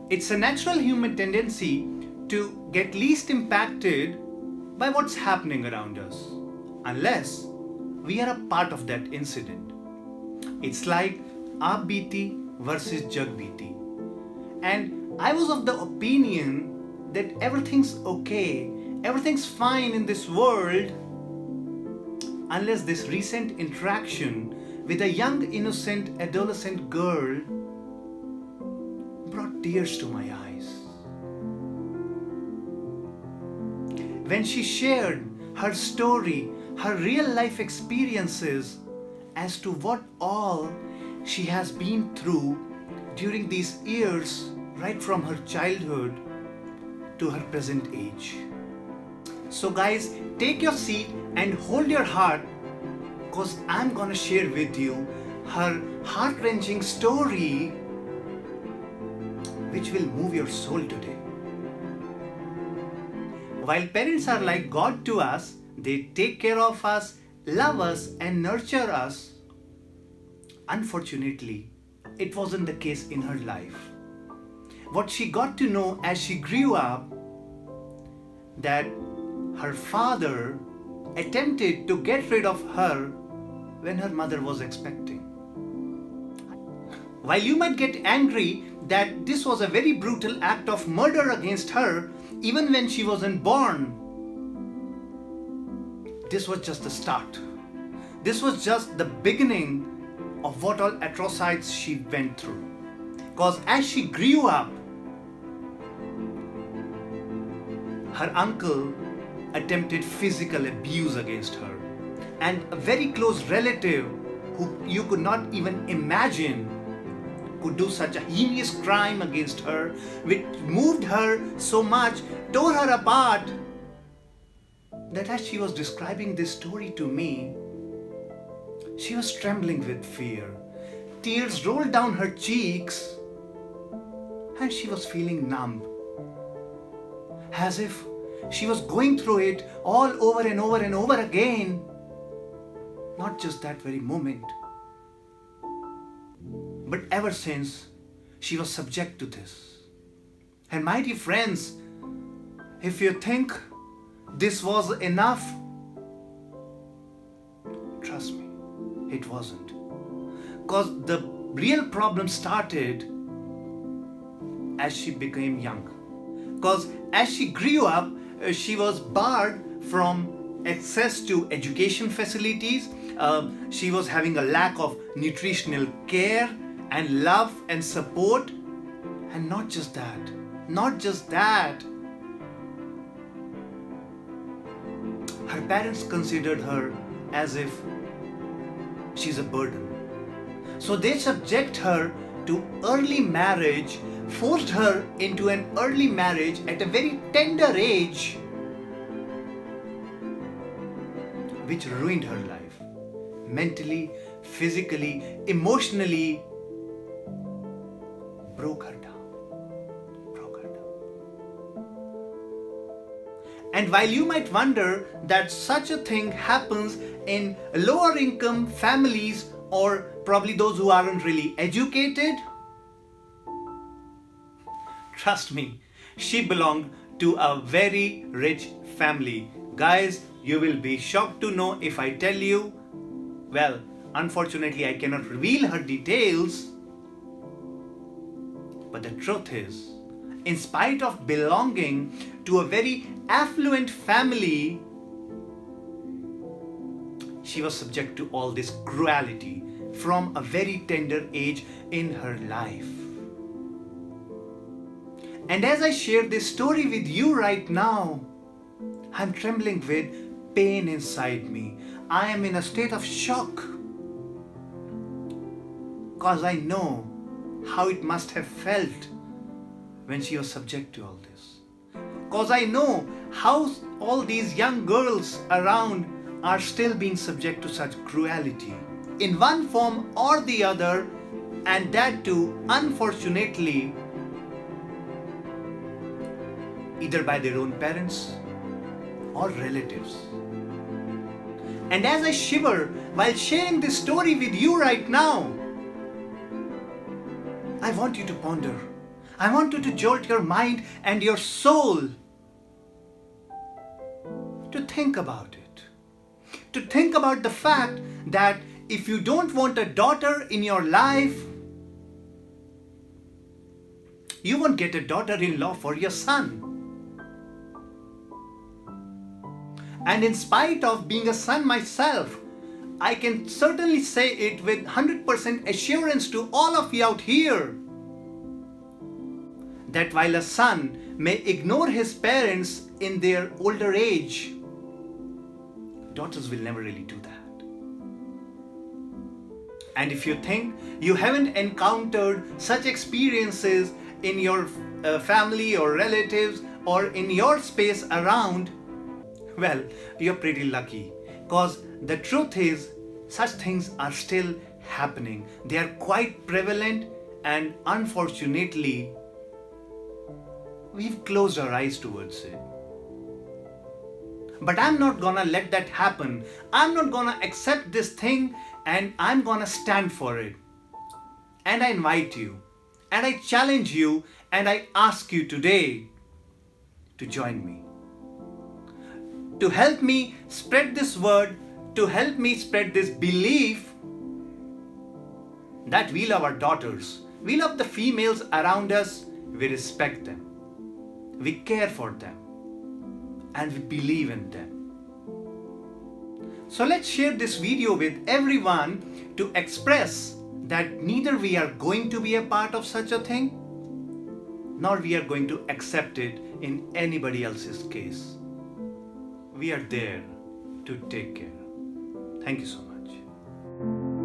It's a natural human tendency to get least impacted by what's happening around us, unless we are a part of that incident. It's like aap beeti versus jug beeti. And I was of the opinion that everything's okay, everything's fine in this world, unless this recent interaction with a young innocent adolescent girl brought tears to my eyes. When she shared her story, her real life experiences as to what all she has been through during these years, right from her childhood to her present age. So guys, take your seat and hold your heart, because I'm gonna share with you her heart-wrenching story which will move your soul today. While parents are like God to us, they take care of us, love us and nurture us. Unfortunately, it wasn't the case in her life. What she got to know as she grew up, that her father attempted to get rid of her when her mother was expecting. While you might get angry that this was a very brutal act of murder against her, even when she wasn't born, this was just the start. This was just the beginning of what all atrocities she went through. Because as she grew up, her uncle attempted physical abuse against her, and a very close relative who you could not even imagine could do such a heinous crime against her, which moved her so much, tore her apart, that as she was describing this story to me, she was trembling with fear. Tears rolled down her cheeks and she was feeling numb, as if she was going through it all over and over and over again, not just that very moment, but ever since she was subject to this. And my dear friends, if you think this was enough, trust me, it wasn't. Because the real problem started as she became young. Because as she grew up, she was barred from access to education facilities. She was having a lack of nutritional care and love and support. And not just that, her parents considered her as if she's a burden. So they subject her to early marriage, forced her into an early marriage at a very tender age, which ruined her life. Mentally, physically, emotionally, broke her down. And while you might wonder that such a thing happens in lower income families, or probably those who aren't really educated, trust me, she belonged to a very rich family. Guys, you will be shocked to know if I tell you, well, unfortunately I cannot reveal her details, but the truth is, in spite of belonging to a very affluent family, she was subject to all this cruelty from a very tender age in her life. And as I share this story with you right now, I'm trembling with pain inside me. I am in a state of shock, because I know how it must have felt when she was subject to all this. Because I know how all these young girls around are still being subject to such cruelty in one form or the other, and that too, unfortunately, either by their own parents or relatives. And as I shiver while sharing this story with you right now, I want you to ponder. I want you to jolt your mind and your soul to think about it. To think about the fact that if you don't want a daughter in your life, you won't get a daughter-in-law for your son. And in spite of being a son myself, I can certainly say it with 100% assurance to all of you out here that while a son may ignore his parents in their older age, daughters will never really do that. And if you think you haven't encountered such experiences in your family or relatives or in your space around, well, you're pretty lucky, because the truth is such things are still happening. They are quite prevalent, and unfortunately we've closed our eyes towards it. But I'm not gonna let that happen. I'm not gonna accept this thing, and I'm gonna stand for it. And I invite you, and I challenge you, and I ask you today to join me. To help me spread this word, to help me spread this belief that we love our daughters, we love the females around us, we respect them, we care for them, and we believe in them. So let's share this video with everyone to express that neither we are going to be a part of such a thing, nor we are going to accept it in anybody else's case. We are there to take care. Thank you so much.